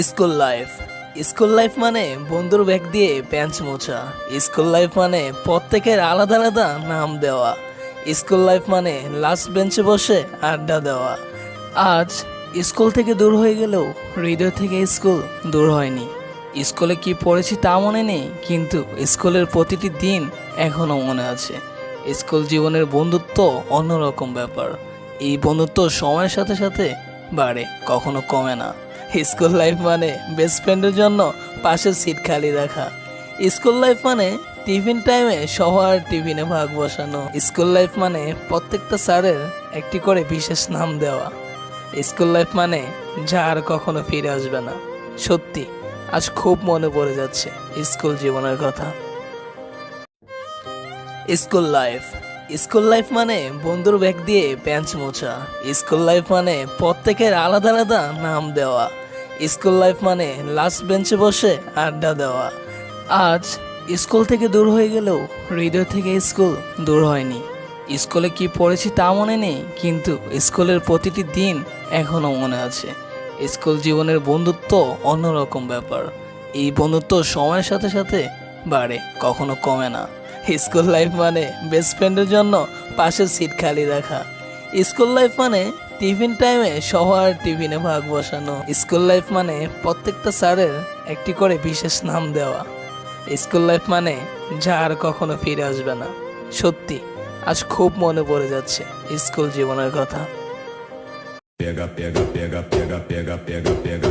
School life মানে বন্ধুর bag দিয়ে বেঞ্চ মোছা। স্কুল লাইফ মানে প্রত্যেকের আলাদা আলাদা নাম দেওয়া। স্কুল লাইফ মানে লাস্ট বেঞ্চে বসে আড্ডা দেওয়া। আজ স্কুল থেকে দূর হয়ে গেলেও হৃদয় থেকে স্কুল দূর হয়নি। স্কুলে কি পড়েছি তা মনে নেই, কিন্তু স্কুলের প্রতিটি দিন এখনো মনে আছে। স্কুল জীবনের বন্ধুত্ব অন্যরকম ব্যাপার। এই বন্ধুত্ব সময়ের সাথে সাথে বাড়ে, কখনো কমে না। স্কুল লাইফ মানে বেস্ট ফ্রেন্ডের জন্য পাশের সিট খালি রাখা। স্কুল লাইফ মানে টিফিন টাইমে সবার টিফিনে ভাগ বসানো। স্কুল লাইফ মানে প্রত্যেকটা স্যারের একটি করে বিশেষ নাম দেওয়া। স্কুল লাইফ মানে যা আর কখনো ফিরে আসবে না। সত্যি আজ খুব মনে পড়ে যাচ্ছে স্কুল জীবনের কথা। স্কুল লাইফ মানে বন্ধুর ব্যাগ দিয়ে বেঞ্চ মোছা। স্কুল লাইফ মানে প্রত্যেকের আলাদা আলাদা নাম দেওয়া। স্কুল লাইফ মানে লাস্ট বেঞ্চে বসে আড্ডা দেওয়া। আজ স্কুল থেকে দূর হয়ে গেলেও হৃদয় থেকে স্কুল দূর হয়নি। স্কুলে কি পড়েছি তা মনে নেই, কিন্তু স্কুলের প্রতিটি দিন এখনো মনে আছে। স্কুল জীবনের বন্ধুত্ব অন্যরকম ব্যাপার। এই বন্ধুত্ব সময়ের সাথে সাথে বাড়ে, কখনো কমে না। স্কুল লাইফ মানে বেস্ট ফ্রেন্ডের জন্য পাশের সিট খালি রাখা। স্কুল লাইফ মানে টিফিন টাইমে সবার টিফিনে ভাগ বসানো। স্কুল লাইফ মানে প্রত্যেকটা স্যারের একটি করে বিশেষ নাম দেওয়া। স্কুল লাইফ মানে যা আর কখনো ফিরে আসবে না। সত্যি আজ খুব মনে পড়ে যাচ্ছে স্কুল জীবনের কথা। Pega, pega, pega, pega, pega, pega, pega.